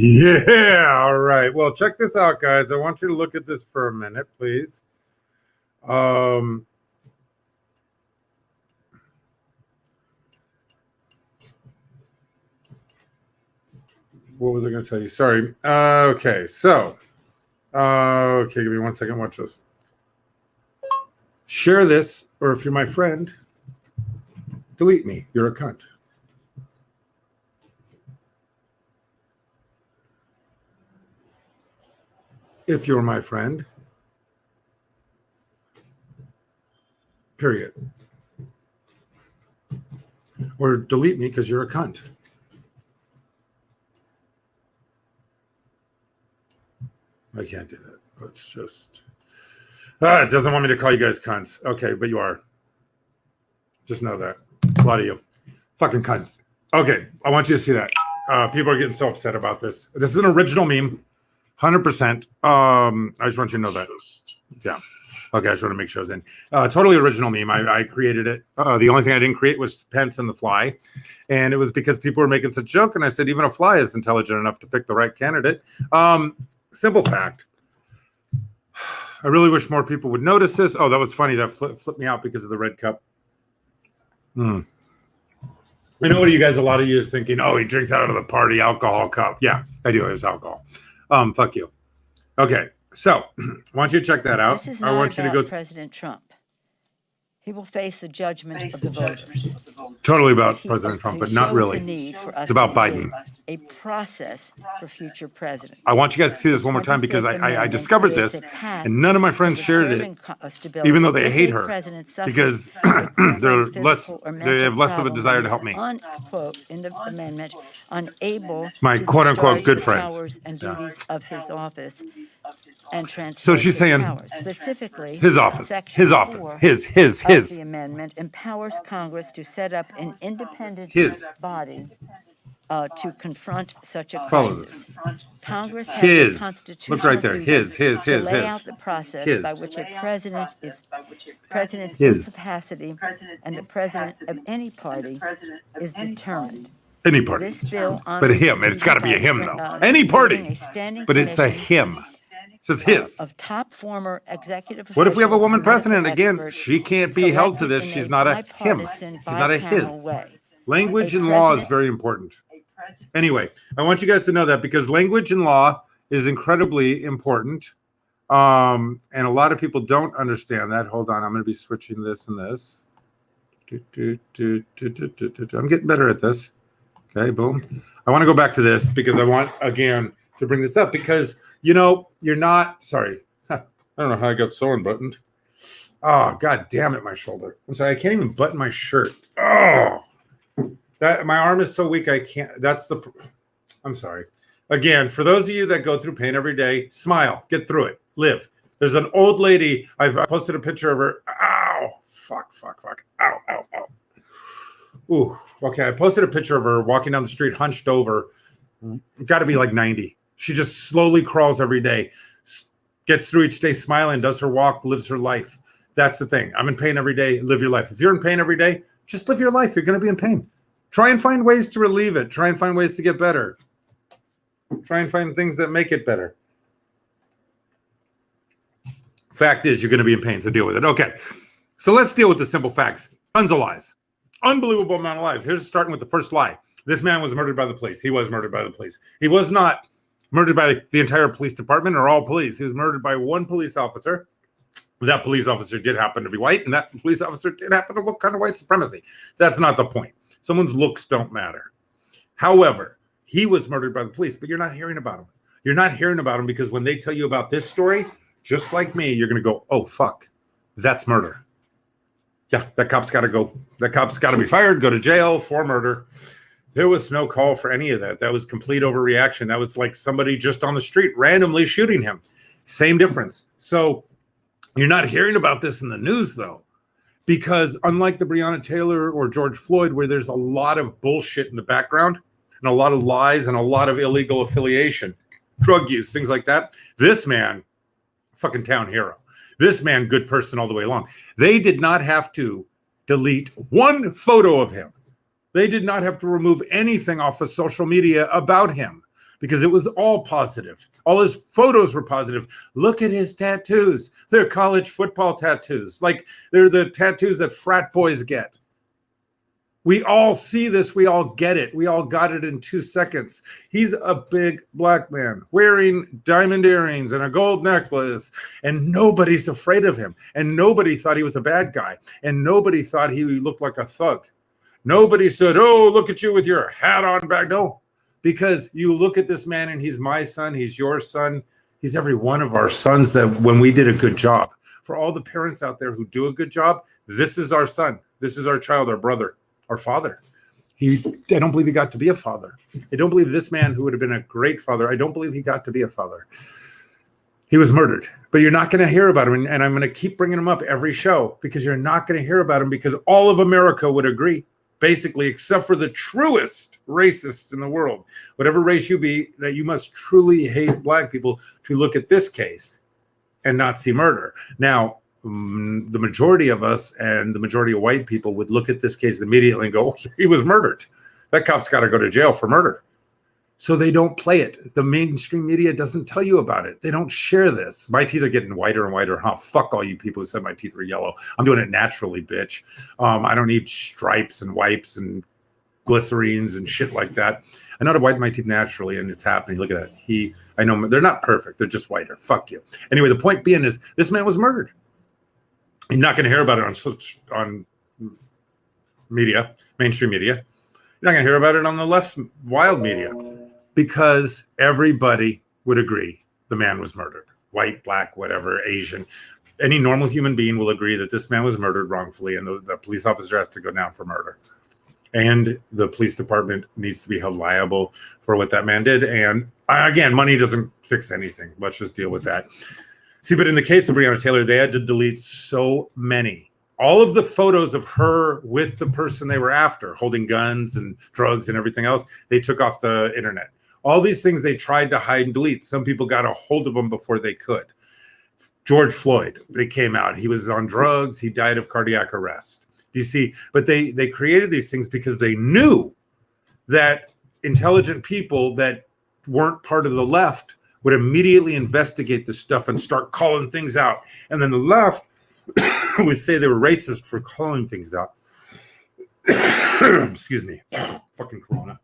Yeah, all right. Well, check this out, guys. I want you to look at this for a minute, please. What was I going to tell you? Sorry. Okay, so, okay, give me 1 second. Watch this. Share this, or if you're my friend, delete me. You're a cunt. If you're my friend, period. Or delete me because you're a cunt. I can't do that. Let's just... it doesn't want me to call you guys cunts. Okay, but you are. Just know that. A lot of you. Fucking cunts. Okay, I want you to see that. People are getting so upset about this. This is an original meme. 100%. I just want you to know that. Yeah. Okay, I just want to make sure I was in. Totally original meme. I created it. The only thing I didn't create was Pence and the fly. And it was because people were making such a joke. And I said, even a fly is intelligent enough to pick the right candidate. Simple fact. I really wish more people would notice this. Oh, that was funny. That flipped me out because of the red cup. I know what a lot of you are thinking. Oh, he drinks out of the party alcohol cup. Yeah, I do. It's alcohol. Fuck you. Okay, so I want you to check that out. This is not I want you to go. President Trump. He will face the judgment of the voters. Totally about President Trump, but not really. It's about Biden. A process for future presidents. I want you guys to see this one more time because I discovered this, and none of my friends shared it, even though they hate her, because they have less of a desire to help me. Unquote in the amendment, unable my quote unquote good friends. Powers and duties of his office. So she's saying specifically his office. The amendment empowers Congress to set up an independent body to confront such a crisis. Congress has a constitutional look right there. His. Lay out the process by which a president's incapacity and the president of any party is determined. Any party, but him. It's got to be a him though. Any party, but it's a him. It says his. Of top former executive. What if we have a woman president? Again, she can't be held to this. She's not a him. She's not a his. Language and law is very important. Anyway, I want you guys to know that because language and law is incredibly important. And a lot of people don't understand that. Hold on, I'm going to be switching this and this. I'm getting better at this. Okay, boom. I want to go back to this because I want, again, to bring this up because, you're not, sorry. I don't know how I got so unbuttoned. Oh, God damn it, my shoulder. I'm sorry, I can't even button my shirt. Oh, that my arm is so weak, I can't, I'm sorry. Again, for those of you that go through pain every day, smile, get through it, live. There's an old lady, I posted a picture of her. Ow, fuck. Ow. Ooh, okay, I posted a picture of her walking down the street, hunched over. Got to be like 90. She just slowly crawls every day, gets through each day smiling, does her walk, lives her life. That's the thing. I'm in pain every day. Live your life. If you're in pain every day, just live your life. You're going to be in pain. Try and find ways to relieve it. Try and find ways to get better. Try and find things that make it better. Fact is, you're going to be in pain, so deal with it. Okay, so let's deal with the simple facts. Tons of lies. Unbelievable amount of lies. Here's starting with the first lie. This man was murdered by the police. He was murdered by the police. He was not murdered by the entire police department or all police. He was murdered by one police officer. That police officer did happen to be white, and that police officer did happen to look kind of white supremacy. That's not the point. Someone's looks don't matter. However, he was murdered by the police, but you're not hearing about him. You're not hearing about him because when they tell you about this story, just like me, you're going to go, oh, fuck, that's murder. Yeah, that cop's got to go. That cop's got to be fired, go to jail for murder. There was no call for any of that. That was complete overreaction. That was like somebody just on the street randomly shooting him. Same difference. So you're not hearing about this in the news, though, because unlike the Breonna Taylor or George Floyd, where there's a lot of bullshit in the background and a lot of lies and a lot of illegal affiliation, drug use, things like that, this man, fucking town hero. This man, good person all the way along. They did not have to delete one photo of him. They did not have to remove anything off of social media about him because it was all positive. All his photos were positive. Look at his tattoos. They're college football tattoos. Like they're the tattoos that frat boys get. We all see this. We all get it. We all got it in 2 seconds. He's a big black man wearing diamond earrings and a gold necklace, and nobody's afraid of him. And nobody thought he was a bad guy. And nobody thought he looked like a thug. Nobody said, oh, look at you with your hat on back. No, because you look at this man and he's my son. He's your son. He's every one of our sons that when we did a good job. For all the parents out there who do a good job, this is our son. This is our child, our brother. Our father. I don't believe he got to be a father. I don't believe this man who would have been a great father, I don't believe he got to be a father. He was murdered, but you're not going to hear about him. And I'm going to keep bringing him up every show because you're not going to hear about him because all of America would agree, basically, except for the truest racists in the world, whatever race you be, that you must truly hate black people to look at this case and not see murder. Now, the majority of us and the majority of white people would look at this case immediately and go, oh, he was murdered. That cop's got to go to jail for murder. So they don't play it. The mainstream media doesn't tell you about it. They don't share this. My teeth are getting whiter and whiter. Huh? Fuck all you people who said my teeth were yellow. I'm doing it naturally, bitch. I don't need stripes and wipes and glycerines and shit like that. I know how to whiten my teeth naturally, and it's happening. Look at that. I know they're not perfect. They're just whiter. Fuck you. Anyway, the point being is this man was murdered. You're not going to hear about it on media, mainstream media. You're not going to hear about it on the left's wild media because everybody would agree the man was murdered. White, black, whatever, Asian. Any normal human being will agree that this man was murdered wrongfully and the police officer has to go down for murder. And the police department needs to be held liable for what that man did. And again, money doesn't fix anything. Let's just deal with that. See, but in the case of Breonna Taylor, they had to delete so many. All of the photos of her with the person they were after, holding guns and drugs and everything else, they took off the internet. All these things they tried to hide and delete. Some people got a hold of them before they could. George Floyd, they came out. He was on drugs. He died of cardiac arrest. You see, but they created these things because they knew that intelligent people that weren't part of the left would immediately investigate this stuff and start calling things out. And then the left would say they were racist for calling things out. Excuse me. Fucking Corona.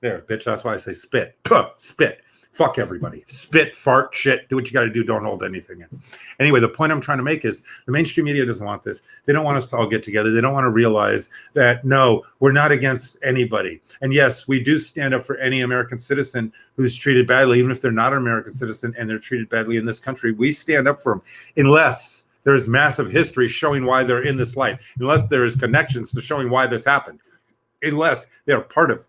There, bitch. That's why I say spit. Spit. Fuck everybody. Spit, fart, shit. Do what you got to do. Don't hold anything in. Anyway, the point I'm trying to make is the mainstream media doesn't want this. They don't want us to all get together. They don't want to realize that, no, we're not against anybody. And yes, we do stand up for any American citizen who's treated badly, even if they're not an American citizen and they're treated badly in this country. We stand up for them unless there is massive history showing why they're in this life, unless there is connections to showing why this happened, unless they're part of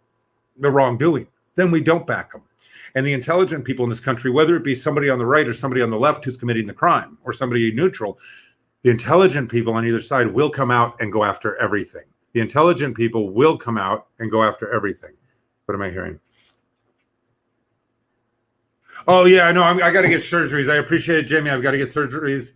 the wrongdoing. Then we don't back them. And the intelligent people in this country, whether it be somebody on the right or somebody on the left who's committing the crime or somebody neutral, the intelligent people on either side will come out and go after everything. The intelligent people will come out and go after everything. What am I hearing? Oh, yeah, I know. I got to get surgeries. I appreciate it, Jamie. I've got to get surgeries.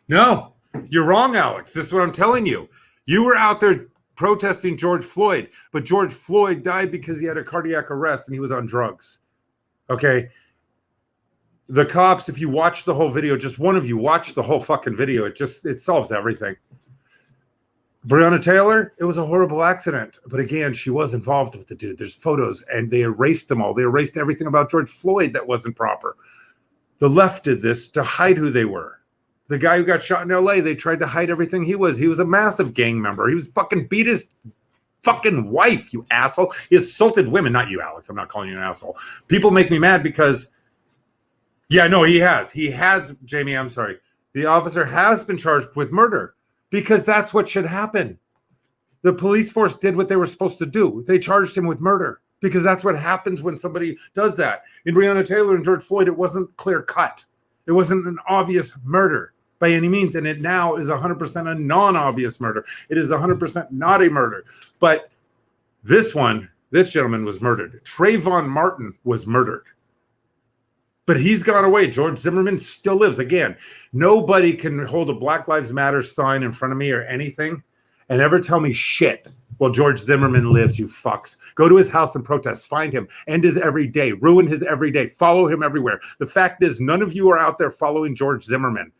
No, you're wrong, Alex. This is what I'm telling you. You were out there protesting George Floyd, but George Floyd died because he had a cardiac arrest and he was on drugs. Okay. The cops, if you watch the whole video, just one of you watch the whole fucking video. It solves everything. Breonna Taylor, it was a horrible accident. But again, she was involved with the dude. There's photos and they erased them all. They erased everything about George Floyd that wasn't proper. The left did this to hide who they were. The guy who got shot in LA, they tried to hide everything he was. He was a massive gang member. He was fucking beat his fucking wife, you asshole. He assaulted women, not you, Alex. I'm not calling you an asshole. People make me mad because, yeah, no, he has. He has, Jamie, I'm sorry. The officer has been charged with murder because that's what should happen. The police force did what they were supposed to do. They charged him with murder because that's what happens when somebody does that. In Breonna Taylor and George Floyd, it wasn't clear cut. It wasn't an obvious murder by any means, and it now is 100% a non-obvious murder. It is 100% not a murder. But this gentleman was murdered. Trayvon Martin was murdered. But he's gone away. George Zimmerman still lives. Again, nobody can hold a Black Lives Matter sign in front of me or anything and ever tell me shit. Well, George Zimmerman lives, you fucks. Go to his house and protest. Find him. End his every day. Ruin his every day. Follow him everywhere. The fact is, none of you are out there following George Zimmerman.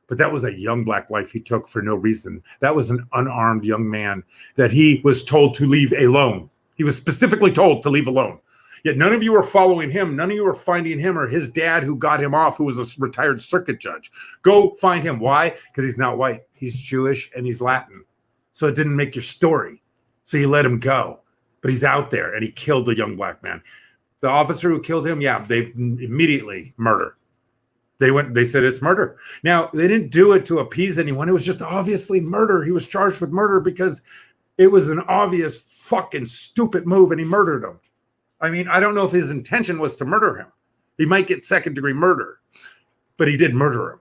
But that was a young black life he took for no reason. That was an unarmed young man that he was told to leave alone. He was specifically told to leave alone. Yet none of you are following him. None of you are finding him or his dad who got him off, who was a retired circuit judge. Go find him. Why? Because he's not white. He's Jewish and he's Latin. So it didn't make your story. So you let him go. But he's out there and he killed a young black man. The officer who killed him, yeah, they immediately murder. They said it's murder. Now, they didn't do it to appease anyone. It was just obviously murder. He was charged with murder because it was an obvious fucking stupid move and he murdered him. I mean, I don't know if his intention was to murder him. He might get second-degree murder, but he did murder him.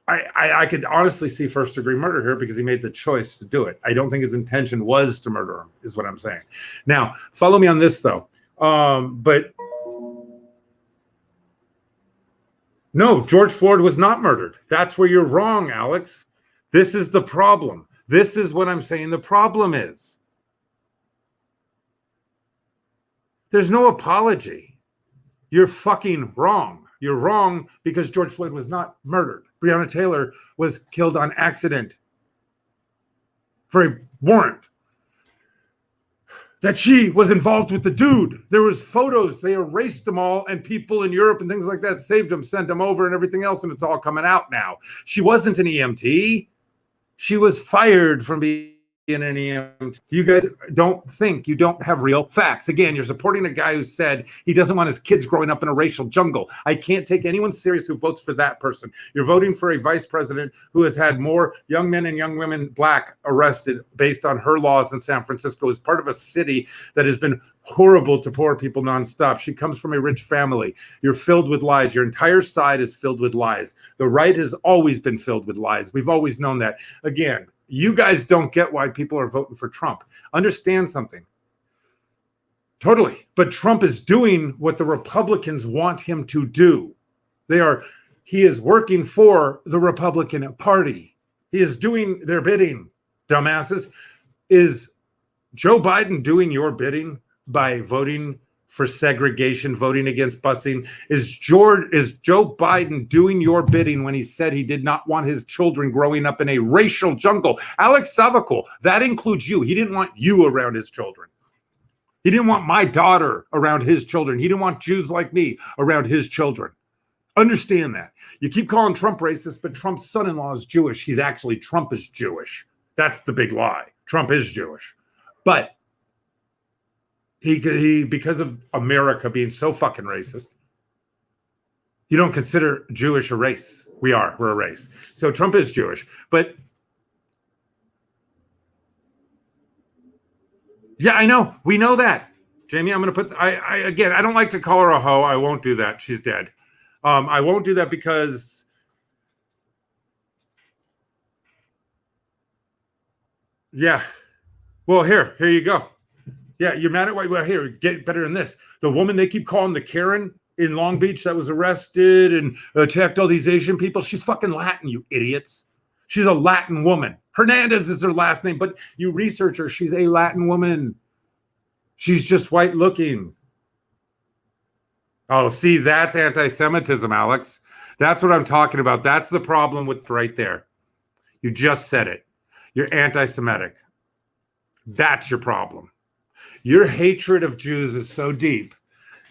I could honestly see first-degree murder here because he made the choice to do it. I don't think his intention was to murder him, is what I'm saying. Now, follow me on this, though. But no, George Floyd was not murdered. That's where you're wrong, Alex. This is the problem. This is what I'm saying the problem is. There's no apology. You're fucking wrong. You're wrong because George Floyd was not murdered. Breonna Taylor was killed on accident for a warrant. That she was involved with the dude. There was photos. They erased them all, and people in Europe and things like that saved them, sent them over and everything else, and it's all coming out now. She wasn't an EMT. She was fired from being an EMT. You guys don't think, you don't have real facts. Again, you're supporting a guy who said he doesn't want his kids growing up in a racial jungle. I can't take anyone serious who votes for that person. You're voting for a vice president who has had more young men and young women, black, arrested based on her laws in San Francisco as part of a city that has been horrible to poor people nonstop. She comes from a rich family. You're filled with lies. Your entire side is filled with lies. The right has always been filled with lies. We've always known that. Again, you guys don't get why people are voting for Trump. Understand something. Totally. But Trump is doing what the Republicans want him to do. He is working for the Republican Party. He is doing their bidding, dumbasses. Is Joe Biden doing your bidding by voting for segregation, voting against busing? Is Joe Biden doing your bidding when he said he did not want his children growing up in a racial jungle? Alex Savakul, that includes you. He didn't want you around his children. He didn't want my daughter around his children. He didn't want Jews like me around his children. Understand that. You keep calling Trump racist, but Trump's son-in-law is Jewish. Trump is Jewish. That's the big lie. Trump is Jewish. But he because of America being so fucking racist, you don't consider Jewish a race. We're a race. So Trump is Jewish. But yeah, I know. We know that. Jamie, I'm going to put, again, I don't like to call her a hoe. I won't do that. She's dead. I won't do that because yeah. Well, here you go. Yeah, you're mad at white. Well, here, get better than this. The woman they keep calling the Karen in Long Beach that was arrested and attacked all these Asian people. She's fucking Latin, you idiots. She's a Latin woman. Hernandez is her last name, but you research her. She's a Latin woman. She's just white looking. Oh, see, that's anti-Semitism, Alex. That's what I'm talking about. That's the problem with right there. You just said it. You're anti-Semitic. That's your problem. Your hatred of Jews is so deep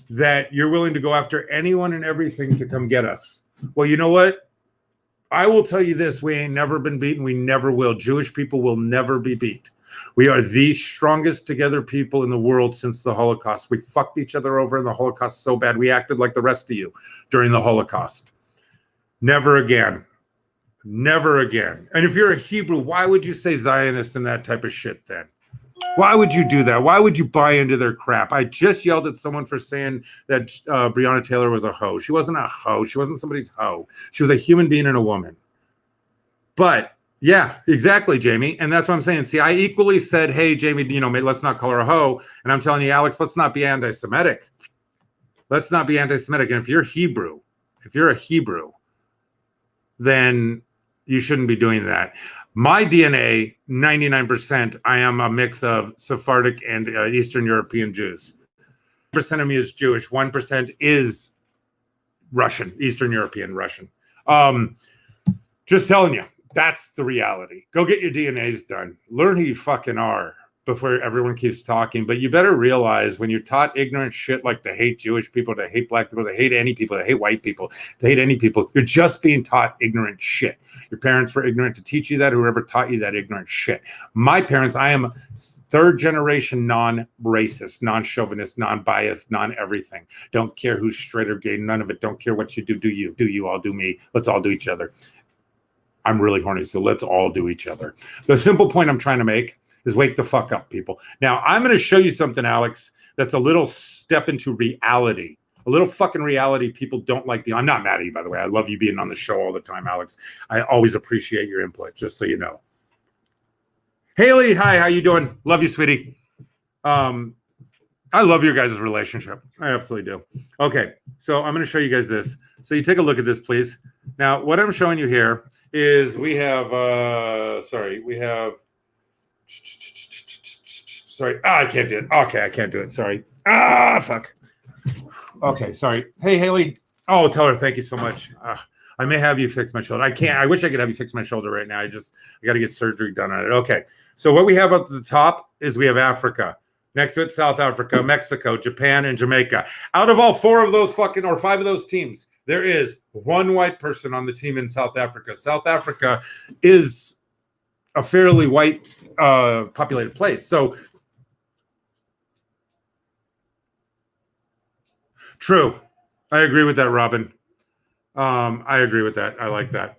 that you're willing to go after anyone and everything to come get us. Well, you know what? I will tell you this. We ain't never been beaten. We never will. Jewish people will never be beat. We are the strongest together people in the world since the Holocaust. We fucked each other over in the Holocaust so bad. We acted like the rest of you during the Holocaust. Never again. Never again. And if you're a Hebrew, why would you say Zionist and that type of shit then? Why would you do that? Why would you buy into their crap? I just yelled at someone for saying that Breonna Taylor was a hoe. She wasn't a hoe. She wasn't somebody's hoe. She was a human being and a woman. But yeah, exactly, Jamie. And that's what I'm saying. See, I equally said, hey, Jamie, let's not call her a hoe. And I'm telling you, Alex, let's not be anti-Semitic. Let's not be anti-Semitic. And if you're a Hebrew, then you shouldn't be doing that. My DNA, 99%, I am a mix of Sephardic and Eastern European Jews. 1% of me is Jewish. 1% is Russian, Eastern European Russian. Just telling you, that's the reality. Go get your DNAs done. Learn who you fucking are before everyone keeps talking. But you better realize when you're taught ignorant shit like to hate Jewish people, to hate black people, to hate any people, to hate white people, to hate any people, you're just being taught ignorant shit. Your parents were ignorant to teach you that, whoever taught you that ignorant shit. My parents, I am third generation non-racist, non-chauvinist, non-biased, non-everything. Don't care who's straight or gay, none of it. Don't care what you do. Do you. Do you, I'll do me. Let's all do each other. I'm really horny, so let's all do each other. The simple point I'm trying to make is wake the fuck up, people. Now, I'm going to show you something, Alex, that's a little step into reality. A little fucking reality people don't like. I'm not mad at you, by the way. I love you being on the show all the time, Alex. I always appreciate your input, just so you know. Haley, hi, how you doing? Love you, sweetie. I love your guys' relationship. I absolutely do. Okay, so I'm going to show you guys this. So you take a look at this, please. Now, what I'm showing you here is we have, I can't do it. Okay, I can't do it. Sorry. Fuck. Okay, sorry. Hey, Haley. Oh, tell her thank you so much. I may have you fix my shoulder. I can't. I wish I could have you fix my shoulder right now. I got to get surgery done on it. Okay, so what we have up at the top is we have Africa. Next to it, South Africa, Mexico, Japan, and Jamaica. Out of all 4 of those or 5 of those teams, there is one white person on the team in South Africa. South Africa is a fairly white populated place. So true. I agree with that, Robin. I agree with that. I like that.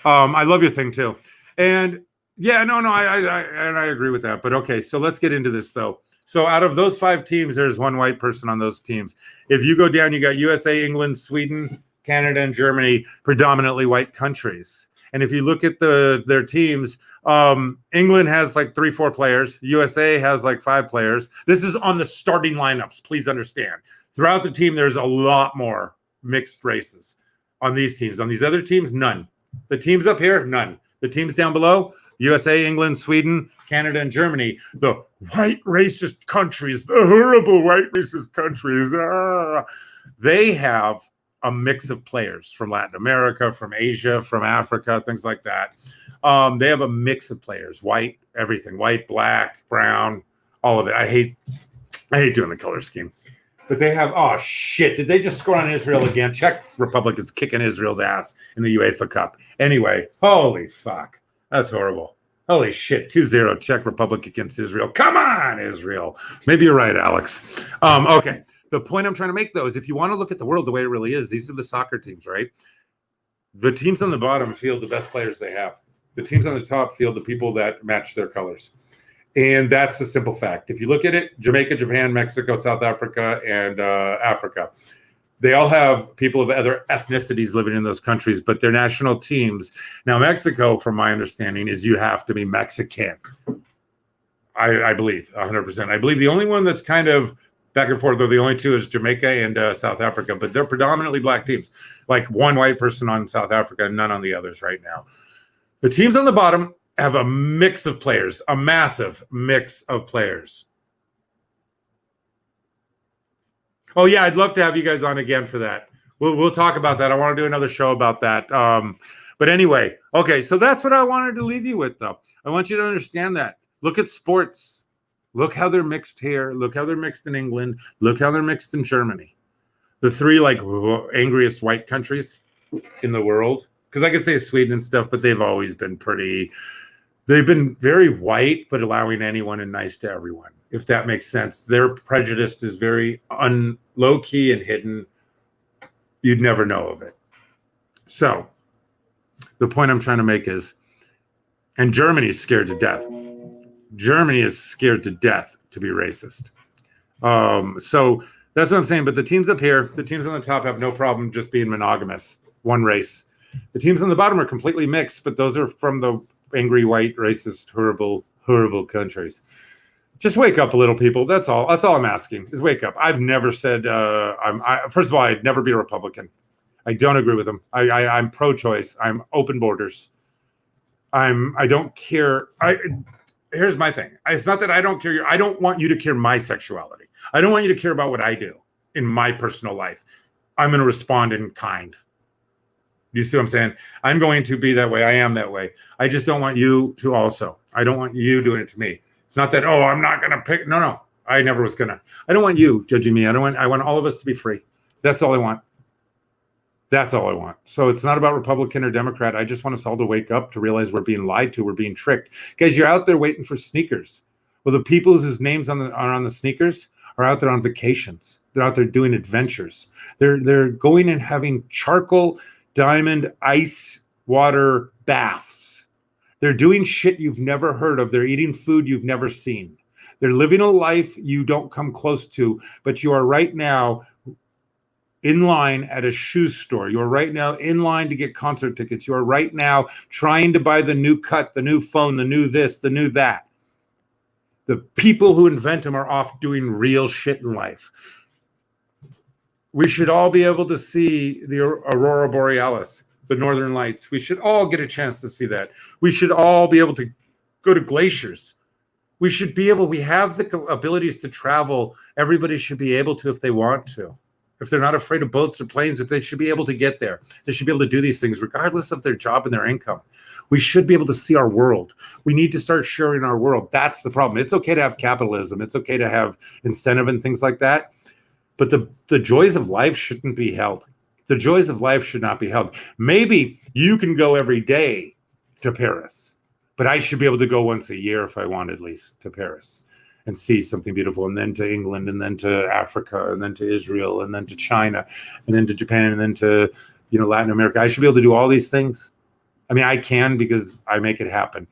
I love your thing too. And yeah, no, I agree with that. But okay, so let's get into this though. So out of those 5 teams, there's one white person on those teams. If you go down, you got USA, England, Sweden, Canada, and Germany, predominantly white countries. And if you look at their teams, England has like 3-4 players. USA has like 5 players. This is on the starting lineups. Please understand. Throughout the team, there's a lot more mixed races on these teams. On these other teams, none. The teams up here, none. The teams down below, USA, England, Sweden, Canada, and Germany, the white racist countries, the horrible white racist countries, they have a mix of players from Latin America, from Asia, from Africa, things like that. They have a mix of players, white, everything, white, black, brown, all of it. I hate doing the color scheme. But they have, oh shit, did they just score on Israel again? Czech Republic is kicking Israel's ass in the UEFA Cup. Anyway, holy fuck. That's horrible. Holy shit, 2-0 Czech Republic against Israel. Come on, Israel. Maybe you're right, Alex. Okay, the point I'm trying to make, though, is if you want to look at the world the way it really is, these are the soccer teams, right? The teams on the bottom field the best players they have. The teams on the top field the people that match their colors. And that's the simple fact. If you look at it, Jamaica, Japan, Mexico, South Africa, and Africa, they all have people of other ethnicities living in those countries, but their national teams. Now, Mexico, from my understanding, is you have to be Mexican. I believe 100%. I believe the only one that's kind of back and forth. Though the only two is Jamaica and South Africa, but they're predominantly black teams. Like one white person on South Africa, none on the others right now. The teams on the bottom have a mix of players, a massive mix of players. Oh yeah, I'd love to have you guys on again for that. We'll talk about that. I want to do another show about that. But anyway, okay, so that's what I wanted to leave you with, though. I want you to understand that. Look at sports. Look how they're mixed here. Look how they're mixed in England. Look how they're mixed in Germany. The three like angriest white countries in the world. Because I could say Sweden and stuff, but they've always been pretty. They've been very white, but allowing anyone and nice to everyone, if that makes sense. Their prejudice is very low key and hidden. You'd never know of it. So the point I'm trying to make is, and Germany is scared to death. Germany is scared to death to be racist. So that's what I'm saying. But the teams up here, the teams on the top have no problem just being monogamous, one race. The teams on the bottom are completely mixed, but those are from the angry, white, racist, horrible countries. Just wake up a little, people. That's all. That's all I'm asking is wake up. I've never said, first of all, I'd never be a Republican. I don't agree with them. I'm pro-choice. I'm open borders. I don't care. Here's my thing. It's not that I don't care. I don't want you to care my sexuality. I don't want you to care about what I do in my personal life. I'm going to respond in kind. You see what I'm saying? I'm going to be that way. I am that way. I just don't want you to also. I don't want you doing it to me. It's not that, oh, I'm not going to pick. No. I never was going to. I don't want you judging me. I want all of us to be free. That's all I want. That's all I want. So it's not about Republican or Democrat. I just want us all to wake up to realize we're being lied to. We're being tricked. Guys, you're out there waiting for sneakers. Well, the people whose names are on the sneakers are out there on vacations. They're out there doing adventures. They're going and having charcoal, diamond, ice, water baths. They're doing shit you've never heard of. They're eating food you've never seen. They're living a life you don't come close to, but you are right now in line at a shoe store. You are right now in line to get concert tickets. You are right now trying to buy the new cut, the new phone, the new this, the new that. The people who invent them are off doing real shit in life. We should all be able to see the Aurora Borealis, the Northern Lights. We should all get a chance to see that. We should all be able to go to glaciers. We have the abilities to travel. Everybody should be able to if they want to. If they're not afraid of boats or planes, if they should be able to get there. They should be able to do these things regardless of their job and their income. We should be able to see our world. We need to start sharing our world. That's the problem. It's okay to have capitalism. It's okay to have incentive and things like that. But the joys of life shouldn't be held. The joys of life should not be held. Maybe you can go every day to Paris, but I should be able to go once a year if I want, at least, to Paris and see something beautiful, and then to England, and then to Africa, and then to Israel, and then to China, and then to Japan, and then to Latin America. I should be able to do all these things. I mean, I can because I make it happen.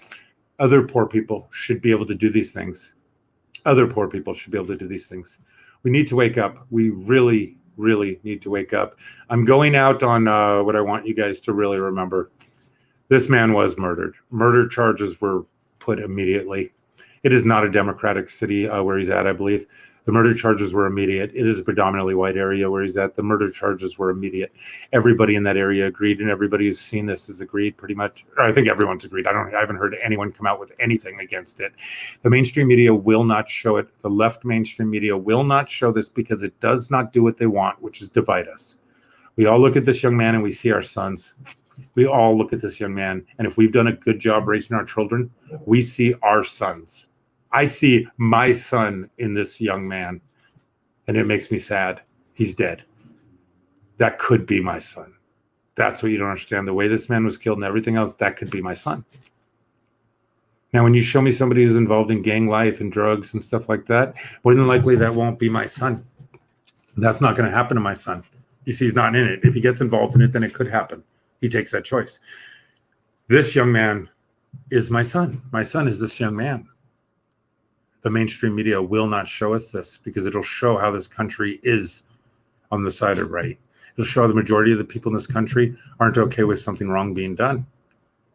Other poor people should be able to do these things. Other poor people should be able to do these things. We need to wake up. We really, really need to wake up. I'm going out on what I want you guys to really remember. This man was murdered. Murder charges were put immediately. It is not a Democratic city where he's at, I believe. The murder charges were immediate. It is a predominantly white area where he's at. The murder charges were immediate. Everybody in that area agreed, and everybody who's seen this has agreed pretty much. Or I think everyone's agreed. I haven't heard anyone come out with anything against it. The mainstream media will not show it. The left mainstream media will not show this because it does not do what they want, which is divide us. We all look at this young man and we see our sons. We all look at this young man, and if we've done a good job raising our children, we see our sons. I see my son in this young man, and it makes me sad. He's dead. That could be my son. That's what you don't understand. The way this man was killed and everything else, that could be my son. Now, when you show me somebody who's involved in gang life and drugs and stuff like that, more than likely that won't be my son. That's not going to happen to my son. You see, he's not in it. If he gets involved in it, then it could happen. He takes that choice. This young man is my son. My son is this young man. The mainstream media will not show us this because it'll show how this country is on the side of right. It'll show the majority of the people in this country aren't okay with something wrong being done.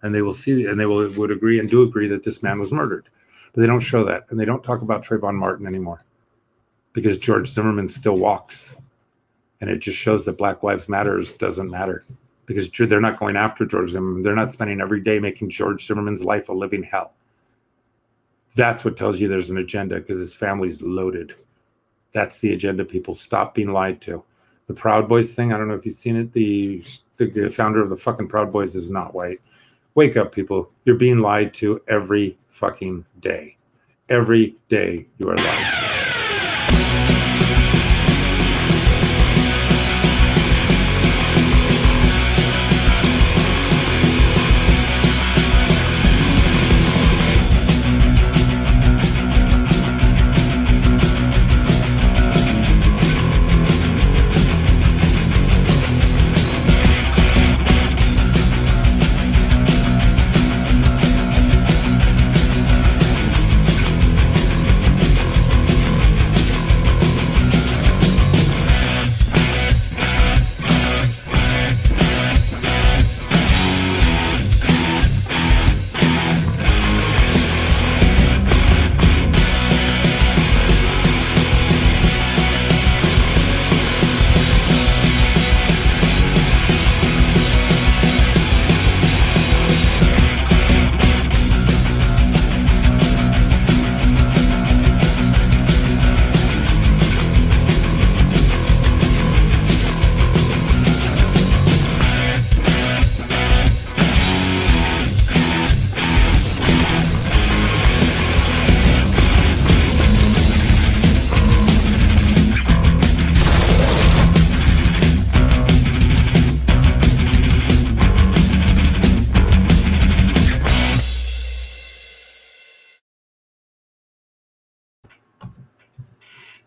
And they will see, and they would agree and do agree that this man was murdered. But they don't show that. And they don't talk about Trayvon Martin anymore because George Zimmerman still walks. And it just shows that Black Lives Matters doesn't matter because they're not going after George Zimmerman. They're not spending every day making George Zimmerman's life a living hell. That's what tells you there's an agenda because his family's loaded. That's the agenda, people. Stop being lied to. The Proud Boys thing, I don't know if you've seen it. The founder of the fucking Proud Boys is not white. Wake up, people. You're being lied to every fucking day. Every day you are lied to.